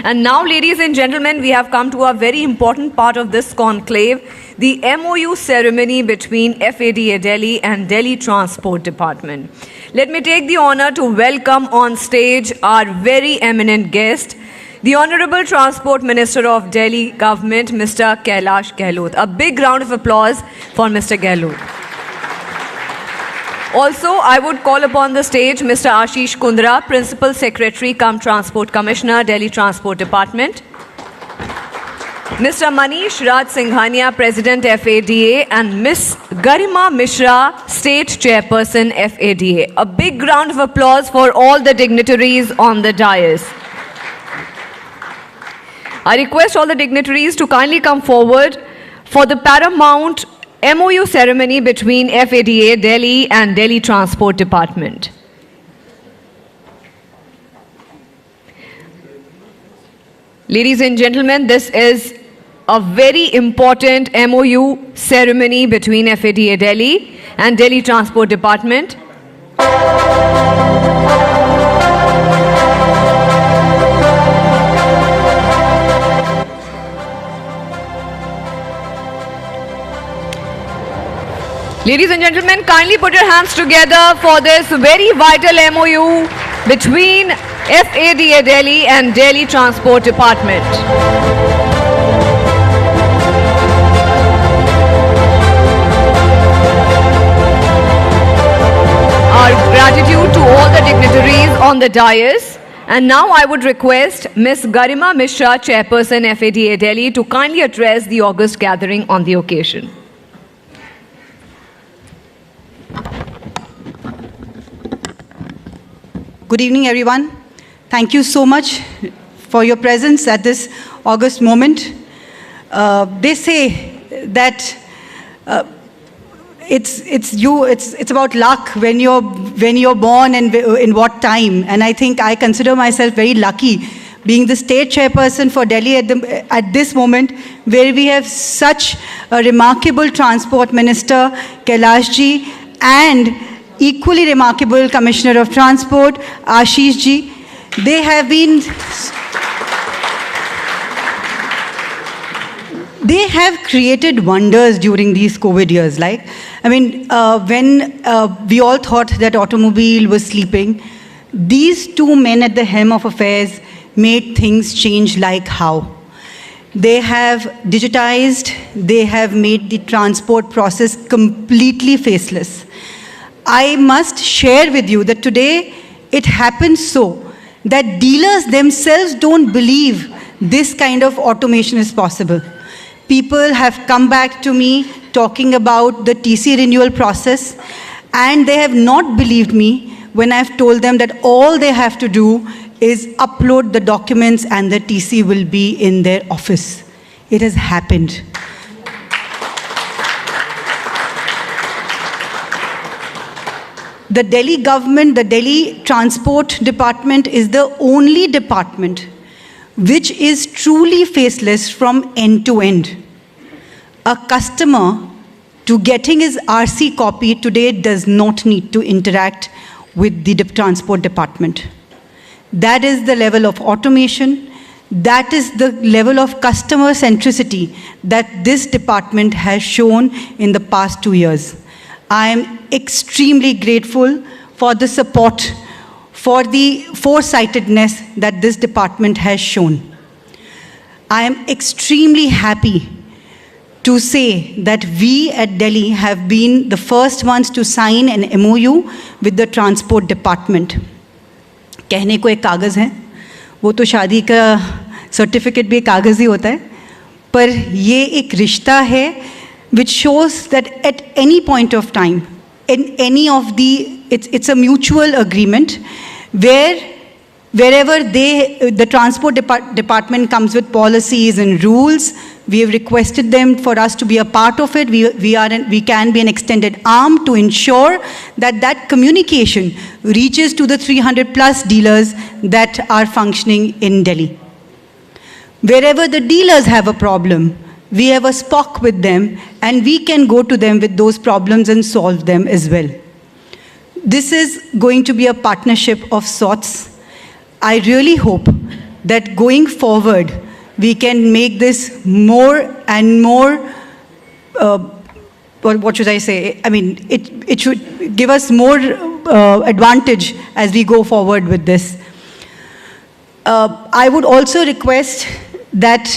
And now, ladies and gentlemen, we have come to a very important part of this conclave, the MOU ceremony between FADA Delhi and Delhi Transport Department. Let me take the honor to welcome on stage our very eminent guest, the Honorable Transport Minister of Delhi Government, Mr. Kailash Gehlot. A big round of applause for Mr. Gehlot. Also, I would call upon the stage Mr. Ashish Kundra, Principal Secretary cum Transport Commissioner, Delhi Transport Department. Mr. Manish Raj Singhania, President FADA, and Ms. Garima Mishra, State Chairperson FADA. A big round of applause for all the dignitaries on the dais. I request all the dignitaries to kindly come forward for the paramount MOU ceremony between FADA Delhi and Delhi Transport Department. Ladies and gentlemen, this is a very important MOU ceremony between FADA Delhi and Delhi Transport Department. Ladies and gentlemen, kindly put your hands together for this very vital MOU between FADA Delhi and Delhi Transport Department. Our gratitude to all the dignitaries on the dais. And now I would request Ms. Garima Mishra, Chairperson FADA Delhi, to kindly address the august gathering on the occasion. Good evening, everyone. Thank you so much for your presence at this august moment. They say that it's about luck when you're born and in what time. And I think I consider myself very lucky being the state chairperson for Delhi at this moment, where we have such a remarkable transport minister, Kailash ji, and equally remarkable Commissioner of Transport, Ashish ji. They have created wonders during these COVID years. When we all thought that automobile was sleeping, these two men at the helm of affairs made things change like how. They have digitized, they have made the transport process completely faceless. I must share with you that today it happens so that dealers themselves don't believe this kind of automation is possible. People have come back to me talking about the TC renewal process, and they have not believed me when I've told them that all they have to do is upload the documents and the TC will be in their office. It has happened. The Delhi government, the Delhi Transport Department is the only department which is truly faceless from end to end. A customer, to getting his RC copy today, does not need to interact with the Transport Department. That is the level of automation, that is the level of customer centricity that this department has shown in the past 2 years. I am extremely grateful for the support, for the foresightedness that this department has shown. I am extremely happy to say that we at Delhi have been the first ones to sign an MOU with the Transport Department. कहने को एक कागज़ है, वो तो शादी का certificate भी एक कागज़ ही होता है, पर ये एक रिश्ता है which shows that at any point of time, in any of it's a mutual agreement wherever the Transport Department comes with policies and rules, we have requested them for us to be a part of it. We can be an extended arm to ensure that that communication reaches to the 300 plus dealers that are functioning in Delhi. Wherever the dealers have a problem, we have a SPOC with them, and we can go to them with those problems and solve them as well. This is going to be a partnership of sorts. I really hope that going forward, we can make this more and more, what should I say? I mean, it should give us more advantage as we go forward with this. I would also request that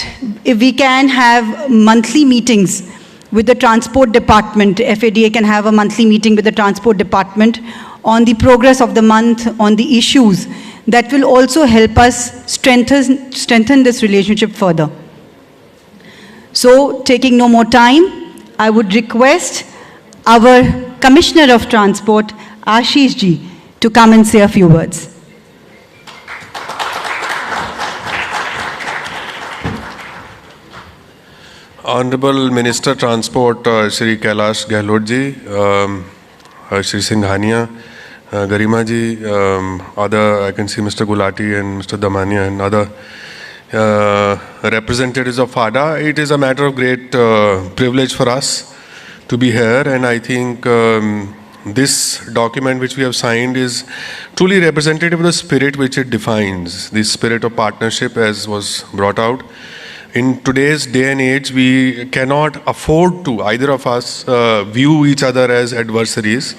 if we can have monthly meetings with the Transport Department, FADA can have a monthly meeting with the Transport Department on the progress of the month, on the issues, that will also help us strengthen this relationship further. So, taking no more time, I would request our Commissioner of Transport, Ashish Ji, to come and say a few words. Honorable Minister Transport Shri Kailash Gehlot Ji, Shri Singhania, Garima Ji, other, I can see Mr. Gulati and Mr. Damania and other representatives of FADA. It is a matter of great privilege for us to be here, and I think this document which we have signed is truly representative of the spirit which it defines, the spirit of partnership as was brought out. In today's day and age, we cannot afford to, either of us, view each other as adversaries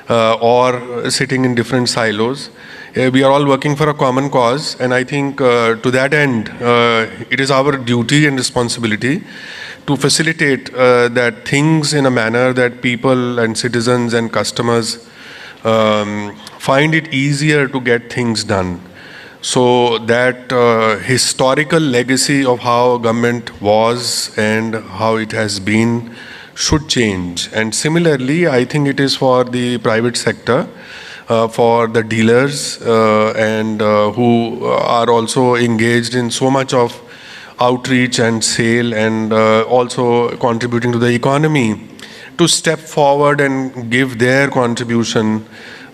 or sitting in different silos. We are all working for a common cause, and I think to that end, it is our duty and responsibility to facilitate that things in a manner that people and citizens and customers find it easier to get things done. So that historical legacy of how government was and how it has been should change. And similarly, I think it is for the private sector, for the dealers and who are also engaged in so much of outreach and sale and also contributing to the economy, to step forward and give their contribution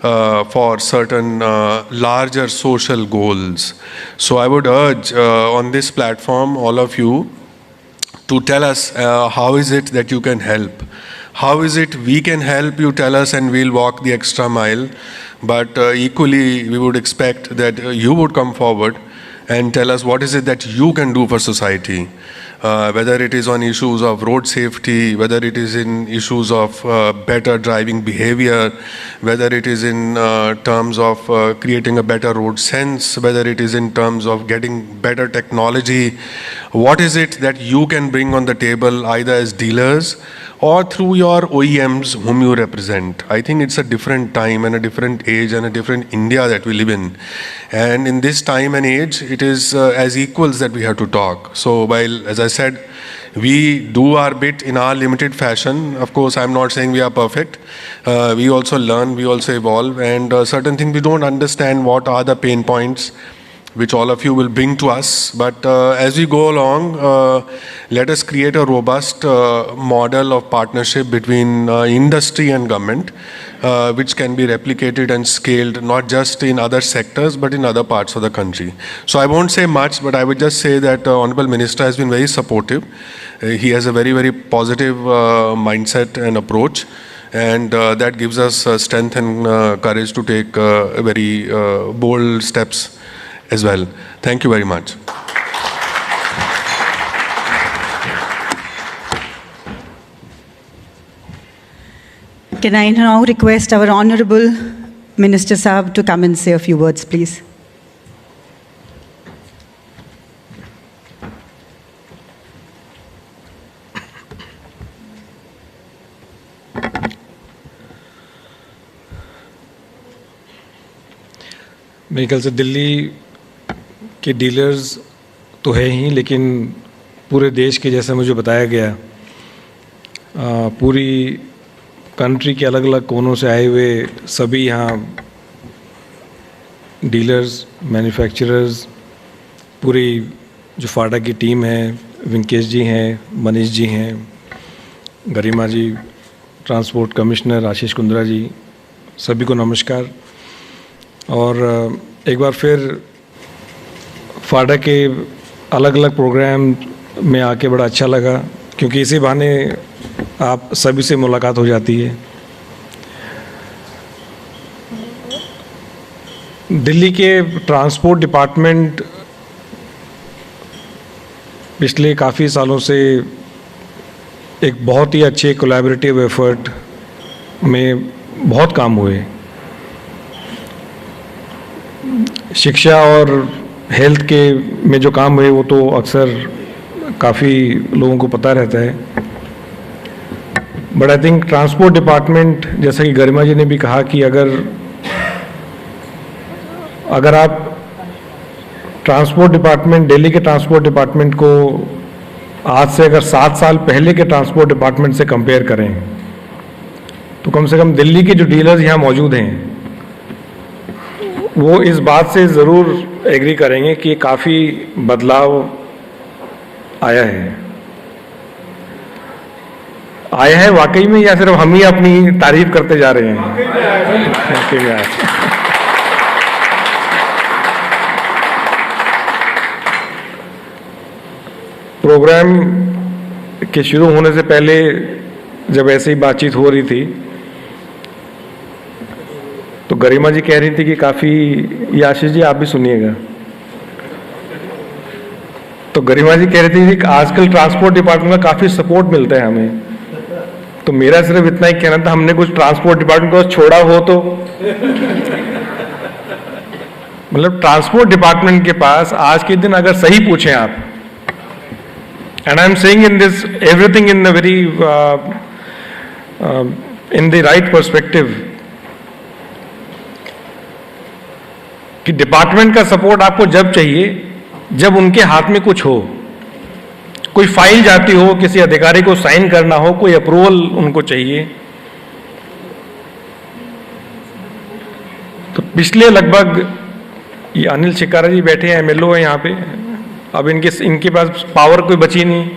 for certain larger social goals. So I would urge on this platform all of you to tell us how is it that you can help. How is it we can help, you tell us, and we'll walk the extra mile. But equally, we would expect that you would come forward and tell us what is it that you can do for society. Whether it is on issues of road safety, whether it is in issues of better driving behavior, whether it is in terms of creating a better road sense, whether it is in terms of getting better technology. What is it that you can bring on the table, either as dealers or through your OEMs whom you represent? I think it's a different time and a different age and a different India that we live in. And in this time and age, it is as equals that we have to talk. So while, as I said, we do our bit in our limited fashion. Of course, I'm not saying we are perfect. We also learn, we also evolve, and certain things we don't understand what are the pain points which all of you will bring to us. But as we go along, let us create a robust model of partnership between industry and government, which can be replicated and scaled not just in other sectors but in other parts of the country. So I won't say much, but I would just say that Honorable Minister has been very supportive. He has a very, very positive mindset and approach, and that gives us strength and courage to take very bold steps as well. Thank you very much. Can I now request our Honorable Minister Sahab to come and say a few words, please? मेरे ख्याल से दिल्ली के dealers तो है ही, लेकिन पूरे देश के, जैसा मुझे बताया गया, पूरी कंट्री के अलग अलग कोनों से आए हुए सभी यहाँ डीलर्स, मैन्युफैक्चरर्स, पूरी जो फाडा की टीम है, वेंकटेश जी हैं, मनीष जी हैं, गरिमा जी, ट्रांसपोर्ट कमिश्नर आशीष कुंद्रा जी, सभी को नमस्कार। और एक बार फिर फाडा के अलग अलग प्रोग्राम में आके बड़ा अच्छा लगा, क्योंकि इसी बहाने आप सभी से मुलाकात हो जाती है। दिल्ली के ट्रांसपोर्ट डिपार्टमेंट पिछले काफ़ी सालों से एक बहुत ही अच्छे कोलैबोरेटिव एफर्ट में बहुत काम हुए। शिक्षा और हेल्थ के में जो काम हुए वो तो अक्सर काफ़ी लोगों को पता रहता है, but I think transport department, जैसा कि गरिमा जी ने भी कहा कि अगर आप ट्रांसपोर्ट डिपार्टमेंट, दिल्ली के ट्रांसपोर्ट डिपार्टमेंट को आज से अगर 7 साल पहले के ट्रांसपोर्ट डिपार्टमेंट से कंपेयर करें तो कम से कम दिल्ली के जो डीलर्स यहाँ मौजूद हैं वो इस बात से ज़रूर एग्री करेंगे कि काफ़ी बदलाव आया है वाकई में, या सिर्फ हम ही अपनी तारीफ करते जा रहे हैं? प्रोग्राम के शुरू होने से पहले जब ऐसे ही बातचीत हो रही थी तो गरिमा जी कह रही थी कि काफ़ी, ये आशीष जी आप भी सुनिएगा, तो गरिमा जी कह रही थी कि आजकल ट्रांसपोर्ट डिपार्टमेंट का काफ़ी सपोर्ट मिलता है हमें। तो मेरा सिर्फ इतना ही कहना था, हमने कुछ ट्रांसपोर्ट डिपार्टमेंट को छोड़ा हो तो मतलब ट्रांसपोर्ट डिपार्टमेंट के पास आज के दिन अगर सही पूछें आप, and I'm saying in this everything in the very in the right perspective, कि डिपार्टमेंट का सपोर्ट आपको जब चाहिए जब उनके हाथ में कुछ हो, कोई फाइल जाती हो, किसी अधिकारी को साइन करना हो, कोई अप्रूवल उनको चाहिए। तो पिछले लगभग, ये अनिल शिकारा जी बैठे हैं, एमएलओ हैं यहाँ पे, अब इनके पास पावर कोई बची नहीं,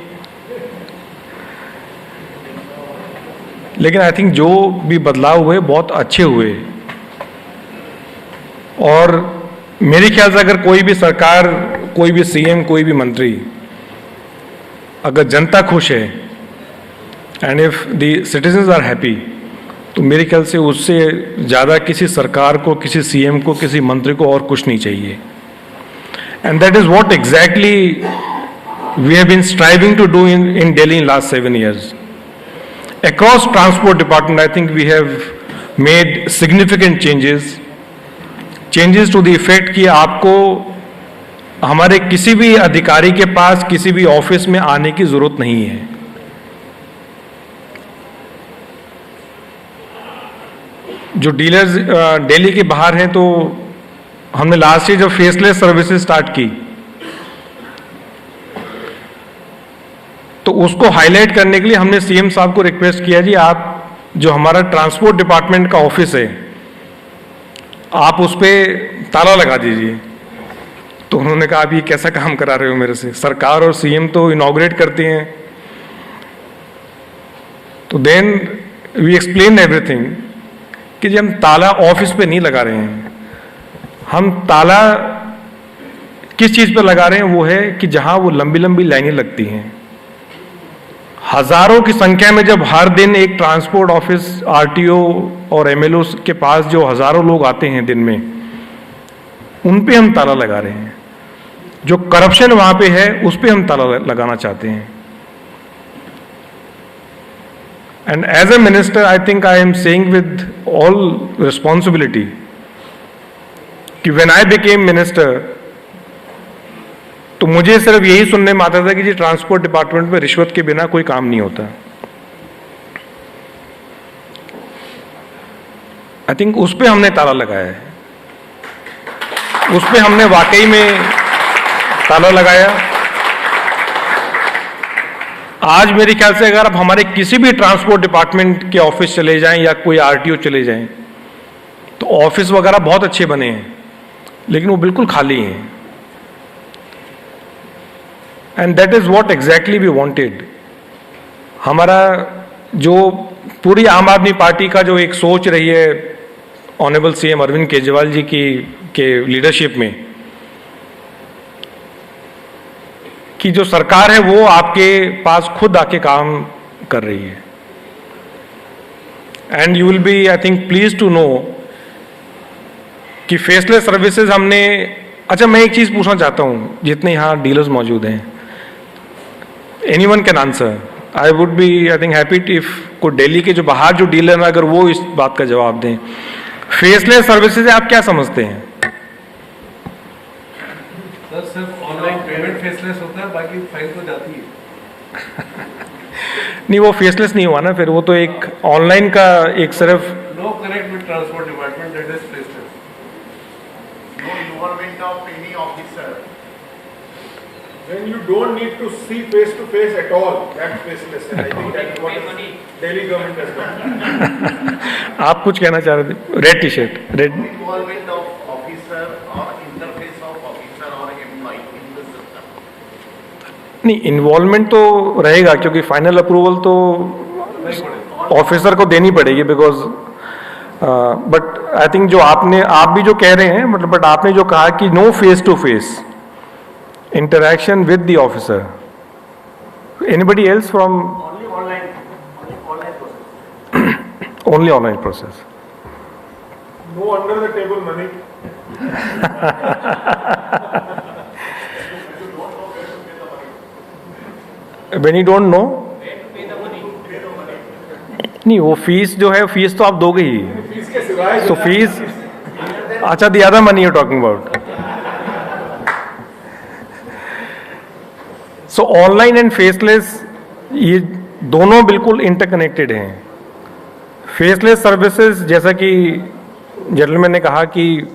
लेकिन आई थिंक जो भी बदलाव हुए बहुत अच्छे हुए। और मेरे ख्याल से अगर कोई भी सरकार, कोई भी सीएम, कोई भी मंत्री, अगर जनता खुश है and if the citizens are happy, तो मेरे ख्याल से उससे ज़्यादा किसी सरकार को, किसी सीएम को, किसी मंत्री को और कुछ नहीं चाहिए। And that is what exactly we have been striving to do in Delhi in last 7 years. Across transport department, I think we have made significant changes to the effect कि आपको हमारे किसी भी अधिकारी के पास किसी भी ऑफिस में आने की जरूरत नहीं है। जो डीलर्स दिल्ली के बाहर हैं, तो हमने लास्ट ईयर जब फेसलेस सर्विसेज स्टार्ट की तो उसको हाईलाइट करने के लिए हमने सीएम साहब को रिक्वेस्ट किया, जी आप जो हमारा ट्रांसपोर्ट डिपार्टमेंट का ऑफिस है आप उस पर ताला लगा दीजिए। तो उन्होंने कहा आप ये कैसा काम करा रहे हो मेरे से, सरकार और सीएम तो इनॉग्रेट करते हैं। तो देन वी एक्सप्लेन एवरीथिंग कि जी हम ताला ऑफिस पे नहीं लगा रहे हैं, हम ताला किस चीज पर लगा रहे हैं, वो है कि जहां वो लंबी लंबी लाइनें लगती हैं, हजारों की संख्या में जब हर दिन एक ट्रांसपोर्ट ऑफिस, आरटीओ और एमएलओ के पास जो हजारों लोग आते हैं दिन में, उन पे हम ताला लगा रहे हैं। जो करप्शन वहां पे है उस पे हम ताला लगाना चाहते हैं। And as a minister I think I am saying with all responsibility कि व्हेन आई बिकेम मिनिस्टर तो मुझे सिर्फ यही सुनने में आता था कि जी ट्रांसपोर्ट डिपार्टमेंट में रिश्वत के बिना कोई काम नहीं होता। आई थिंक उस पे हमने ताला लगाया है, उस पे हमने वाकई में ताला लगाया। आज मेरे ख्याल से अगर आप हमारे किसी भी ट्रांसपोर्ट डिपार्टमेंट के ऑफिस चले जाएं या कोई आरटीओ चले जाएं तो ऑफिस वगैरह बहुत अच्छे बने हैं, लेकिन वो बिल्कुल खाली हैं। And that is what exactly we wanted. हमारा जो पूरी आम आदमी पार्टी का जो एक सोच रही है ऑनरेबल सीएम अरविंद केजरीवाल जी की के लीडरशिप में, कि जो सरकार है वो आपके पास खुद आके काम कर रही है। And you will be I think pleased to know कि फेसलेस सर्विसेज हमने, अच्छा मैं एक चीज पूछना चाहता हूं जितने यहां डीलर्स मौजूद हैं, anyone can answer. I would be I think happy if कोई दिल्ली के जो बाहर जो डीलर हैं अगर वो इस बात का जवाब दें. फेसलेस सर्विसेज आप क्या समझते हैं? सर सिर्फ ऑनलाइन पेमेंट फेसलेस होता है, बाकी फाइल तो जाती है. नहीं, वो फेसलेस नहीं हुआ ना, फिर वो तो एक ऑनलाइन का एक सिर्फ. No connect with transport department, that is faceless. No involvement of any officer. When you don't need to see face to face at all, that's faceless. And I think that's what Delhi government has done. आप कुछ कहना चाह रहे थे? Red T shirt, red. No involvement of officer or interface of officer or employee in the system. नहीं, involvement तो रहेगा क्योंकि फाइनल अप्रूवल तो ऑफिसर को देनी पड़ेगी. बिकॉज बट आई थिंक जो आप भी जो कह रहे हैं, मतलब बट आपने जो कहा कि no face to face interaction with the officer. Anybody else from? Only online process. Only online process. No under the table money. When you don't know? नहीं, वो फीस जो है, फीस तो आप दोगे ही. फीस के सिवाय So फीस, अच्छा, the other money you're talking about. So online and faceless ये दोनों बिल्कुल इंटरकनेक्टेड हैं. फेसलेस सर्विसेज जैसा कि जेंटलमैन ने कहा कि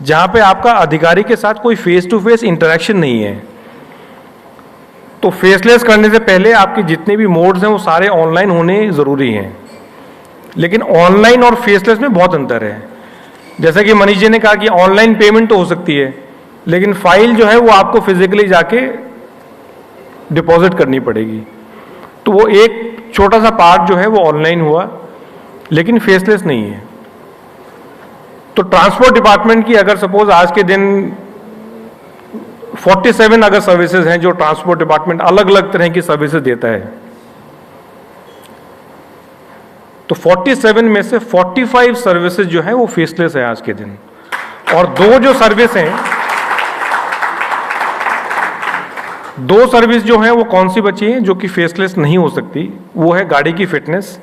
जहाँ पे आपका अधिकारी के साथ कोई फेस टू फेस इंटरेक्शन नहीं है, तो फेसलेस करने से पहले आपके जितने भी मोड्स हैं वो सारे ऑनलाइन होने ज़रूरी हैं. लेकिन ऑनलाइन और फेसलेस में बहुत अंतर है. जैसा कि मनीष जी ने कहा कि ऑनलाइन पेमेंट तो हो सकती है, लेकिन फाइल जो है वो आपको फिजिकली जाके डिपॉजिट करनी पड़ेगी. तो वो एक छोटा सा पार्ट जो है वो ऑनलाइन हुआ, लेकिन फेसलेस नहीं है. तो ट्रांसपोर्ट डिपार्टमेंट की अगर सपोज आज के दिन 47 अगर सर्विसेज हैं जो ट्रांसपोर्ट डिपार्टमेंट अलग अलग तरह की सर्विसेज देता है, तो 47 में से 45 सर्विसेज जो है वो फेसलेस है आज के दिन. और दो सर्विस जो है वो कौन सी बची हैं जो कि फेसलेस नहीं हो सकती. वो है गाड़ी की फिटनेस,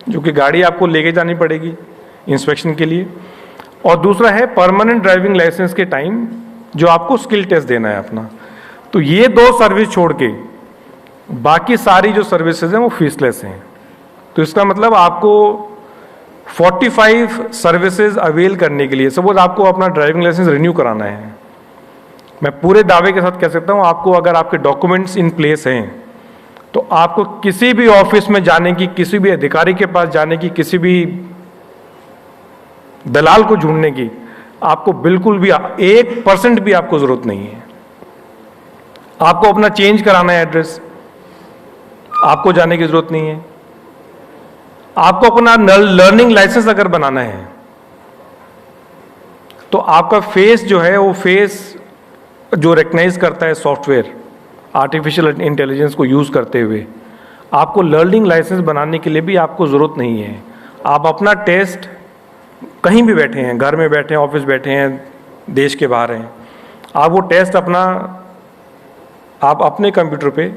जो कि गाड़ी आपको लेके जानी पड़ेगी इंस्पेक्शन के लिए, और दूसरा है परमानेंट ड्राइविंग लाइसेंस के टाइम जो आपको स्किल टेस्ट देना है अपना. तो ये दो सर्विस छोड़ के बाकी सारी जो सर्विसेज हैं वो फेसलेस हैं. तो इसका मतलब आपको 45 सर्विसेज अवेल करने के लिए, सपोज आपको अपना ड्राइविंग लाइसेंस रिन्यू कराना है, मैं पूरे दावे के साथ कह सकता हूं आपको अगर आपके डॉक्यूमेंट्स इन प्लेस हैं तो आपको किसी भी ऑफिस में जाने की, किसी भी अधिकारी के पास जाने की, किसी भी दलाल को ढूंढने की आपको बिल्कुल भी 1% भी आपको जरूरत नहीं है. आपको अपना चेंज कराना है एड्रेस, आपको जाने की जरूरत नहीं है. आपको अपना लर्निंग लाइसेंस अगर बनाना है तो आपका फेस जो है वो फेस जो रिकग्नाइज करता है सॉफ्टवेयर आर्टिफिशियल इंटेलिजेंस को यूज करते हुए, आपको लर्निंग लाइसेंस बनाने के लिए भी आपको जरूरत नहीं है. आप अपना टेस्ट कहीं भी बैठे हैं, घर में बैठे हैं, ऑफिस बैठे हैं, देश के बाहर हैं, आप वो टेस्ट आप अपने कंप्यूटर पे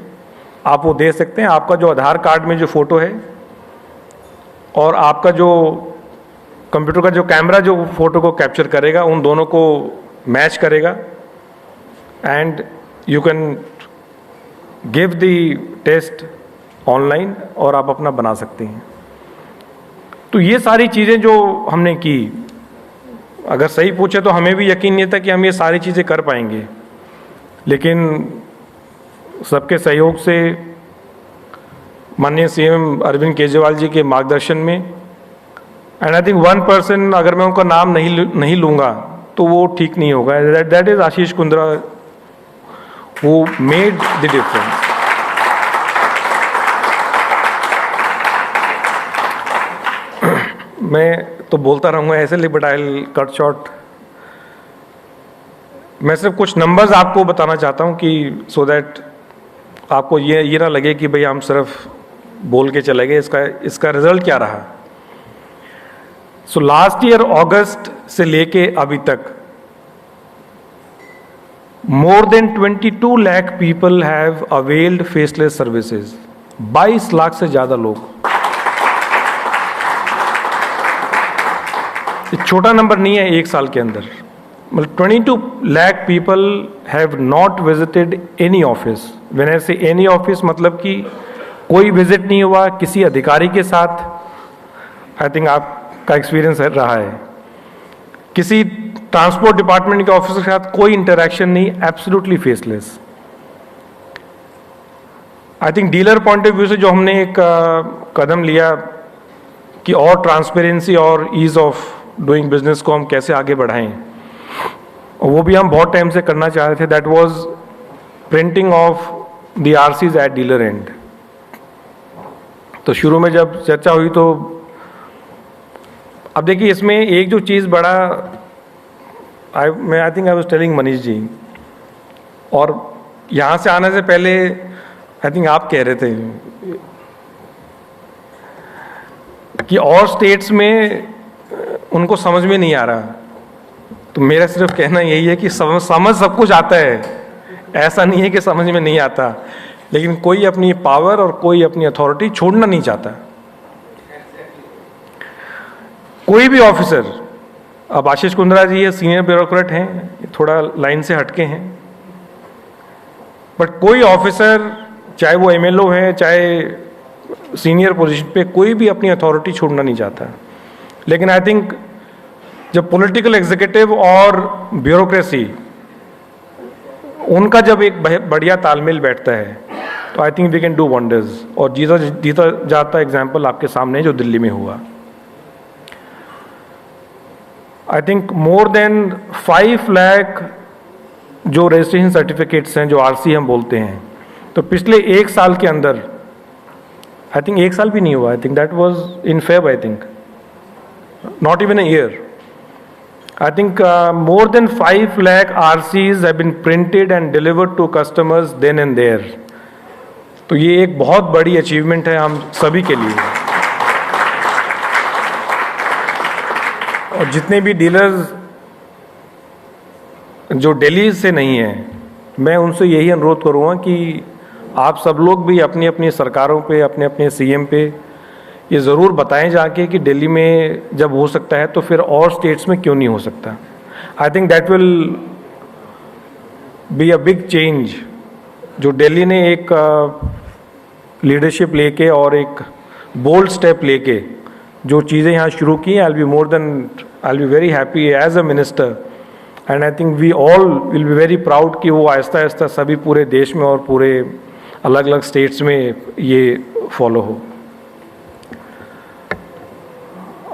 आप वो दे सकते हैं. आपका जो आधार कार्ड में जो फोटो है और आपका जो कंप्यूटर का जो कैमरा जो फोटो को कैप्चर करेगा, उन दोनों को मैच करेगा and you can give the test online और आप अपना बना सकते हैं. तो ये सारी चीज़ें जो हमने की, अगर सही पूछे तो हमें भी यकीन नहीं था कि हम ये सारी चीज़ें कर पाएंगे, लेकिन सबके सहयोग से माननीय सीएम अरविंद केजरीवाल जी के मार्गदर्शन में, एंड आई थिंक 1 पर्सन अगर मैं उनका नाम नहीं लूँगा तो वो ठीक नहीं होगा. That is Ashish Kundra who made the difference. मैं तो बोलता रहूँगा ऐसे लिए, but I will cut short. मैं सिर्फ कुछ नंबर्स आपको बताना चाहता हूँ कि सो दैट आपको ये ना लगे कि भाई हम सिर्फ बोल के चले गए. इसका रिजल्ट क्या रहा. सो लास्ट ईयर अगस्त से लेके अभी तक more than 22 lakh people have availed faceless services. 22 lakh से ज़्यादा लोग. ये छोटा नंबर नहीं है एक साल के अंदर. मतलब 22 lakh people have not visited any office. When I say any office, मतलब कि कोई विजिट नहीं हुआ किसी अधिकारी के साथ. आई थिंक आपका एक्सपीरियंस रहा है. किसी ट्रांसपोर्ट डिपार्टमेंट के ऑफिसर के साथ कोई इंटरेक्शन नहीं, absolutely faceless. I think dealer point of view से जो हमने एक कदम लिया कि और ट्रांसपेरेंसी और ईज ऑफ डूइंग बिजनेस को हम कैसे आगे बढ़ाएं, वो भी हम बहुत टाइम से करना चाह रहे थे. That was printing of the RCs at dealer end. तो शुरू में जब चर्चा हुई तो अब देखिए इसमें एक जो चीज़ बड़ा I think I was telling Manish ji, और यहाँ से आने से पहले आई थिंक आप कह रहे थे कि और स्टेट्स में उनको समझ में नहीं आ रहा. तो मेरा सिर्फ कहना यही है कि समझ सब कुछ आता है, ऐसा नहीं है कि समझ में नहीं आता, लेकिन कोई अपनी पावर और कोई अपनी अथॉरिटी छोड़ना नहीं चाहता. कोई भी ऑफिसर, अब आशीष कुंद्रा जी ये सीनियर ब्यूरोक्रेट हैं, थोड़ा लाइन से हटके हैं, बट कोई ऑफिसर चाहे वो एमएलओ है चाहे सीनियर पोजीशन पे, कोई भी अपनी अथॉरिटी छोड़ना नहीं चाहता. लेकिन आई थिंक जब पॉलिटिकल एग्जीक्यूटिव और ब्यूरोक्रेसी उनका जब एक बढ़िया तालमेल बैठता है तो I think we can do wonders. और जीता जाता एग्जाम्पल आपके सामने जो दिल्ली में हुआ. I think more than 5 lakh जो रजिस्ट्रेशन सर्टिफिकेट्स हैं, जो आरसी हम बोलते हैं, तो पिछले एक साल के अंदर, आई थिंक एक साल भी नहीं हुआ, I think that was in Feb, I think not even a year, I think more than 5 lakh RCs have been printed and delivered to customers then and there. तो ये एक बहुत बड़ी अचीवमेंट है हम सभी के लिए. और जितने भी डीलर्स जो दिल्ली से नहीं हैं, मैं उनसे यही अनुरोध करूँगा कि आप सब लोग भी अपनी अपनी सरकारों पे, अपने अपने सीएम पे ये ज़रूर बताएं जाके कि दिल्ली में जब हो सकता है तो फिर और स्टेट्स में क्यों नहीं हो सकता. I think that will be a big change. जो दिल्ली ने एक लीडरशिप लेके और एक बोल्ड स्टेप लेके जो चीज़ें यहाँ शुरू की, I will be very happy as a minister, and I think we all will be very proud कि वो आहिस्ता आहिस्ता सभी पूरे देश में और पूरे अलग अलग स्टेट्स में ये फॉलो हो.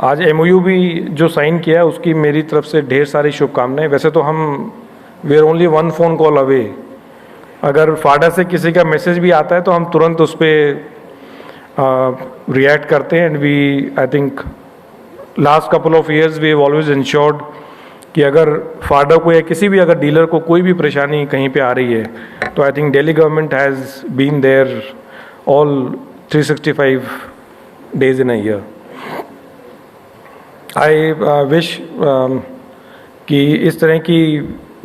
आज एमओयू भी जो साइन किया उसकी मेरी तरफ से ढेर सारी शुभकामनाएं. वैसे तो हम we are only 1 phone call away. अगर फाडा से किसी का मैसेज भी आता है तो हम तुरंत उस पर रिएक्ट करते हैं. And we I think last couple of years we have always ensured कि अगर फाडा को या किसी भी अगर डीलर को कोई भी परेशानी कहीं पे आ रही है तो I think Delhi government has been there all 365 days in a year. I wish कि इस तरह की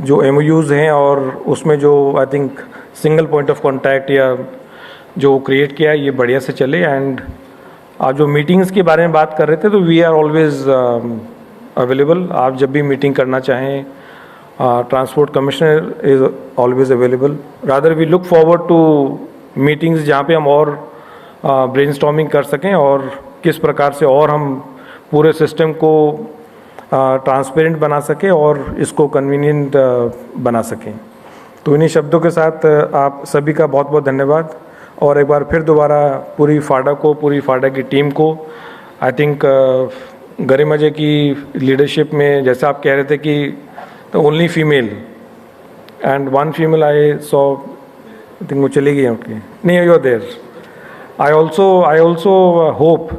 जो एमओयूज़ हैं और उसमें जो I think single point of contact या जो क्रिएट किया है ये बढ़िया से चले. एंड आप जो मीटिंग्स के बारे में बात कर रहे थे तो वी आर ऑलवेज अवेलेबल. आप जब भी मीटिंग करना चाहें, transport commissioner is always available. Rather we look forward to meetings जहाँ पे हम और ब्रेनस्टॉर्मिंग कर सकें और किस प्रकार से और हम पूरे सिस्टम को ट्रांसपेरेंट बना सकें और इसको कन्वीनियंट बना सकें. तो इन्हीं शब्दों के साथ आप सभी का बहुत बहुत धन्यवाद. और एक बार फिर दोबारा पूरी फाडा को, पूरी फाडा की टीम को, आई थिंक गरिमा जी की लीडरशिप में, जैसे आप कह रहे थे कि the only female and 1 female I saw, I think वो चली गई उनकी, नहीं you are there. I also hope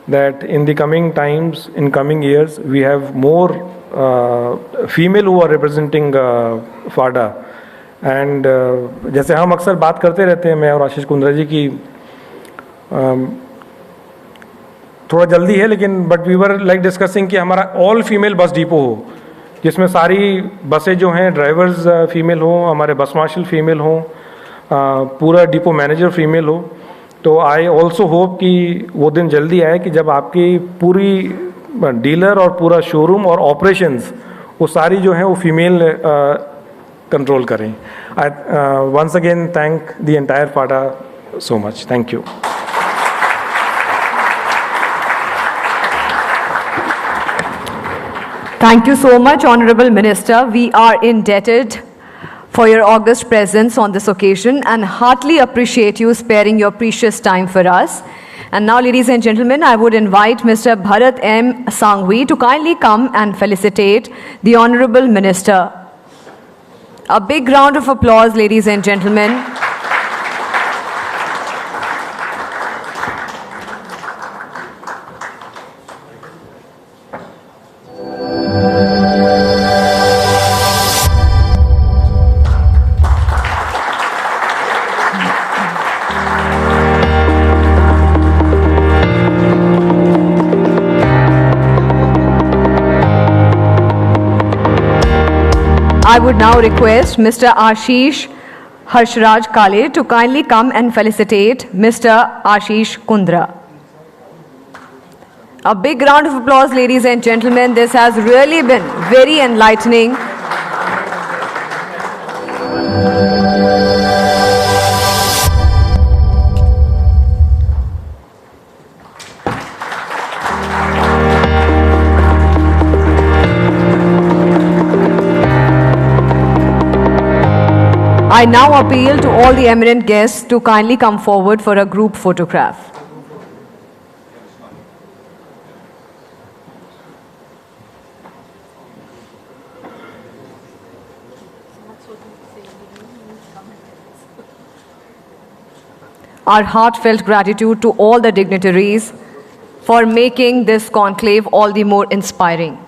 that in the coming times, in coming years, we have more female who are representing FADA. And जैसे हम अक्सर बात करते रहते हैं, मैं और आशीष कुंद्रा जी की, थोड़ा जल्दी है लेकिन but we were like discussing कि हमारा ऑल फीमेल बस डिपो हो, जिसमें सारी बसें जो हैं ड्राइवर्स फीमेल हों, हमारे बस मार्शल फीमेल हों, पूरा डिपो मैनेजर फीमेल हो। तो आई ऑल्सो होप कि वो दिन जल्दी आए कि जब आपकी पूरी डीलर और पूरा शोरूम और ऑपरेशंस वो सारी जो हैं वो फीमेल कंट्रोल करें। I once again thank the entire FADA so much. Thank you. Thank you so much, Honorable Minister. We are indebted for your august presence on this occasion and heartily appreciate you sparing your precious time for us. And now, ladies and gentlemen, I would invite Mr. Bharat M. Sangvi to kindly come and felicitate the Honorable Minister. A big round of applause, ladies and gentlemen. I would now request Mr. Ashish Harshraj Kale to kindly come and felicitate Mr. Ashish Kundra. A big round of applause, ladies and gentlemen. This has really been very enlightening. I now appeal to all the eminent guests to kindly come forward for a group photograph. Our heartfelt gratitude to all the dignitaries for making this conclave all the more inspiring.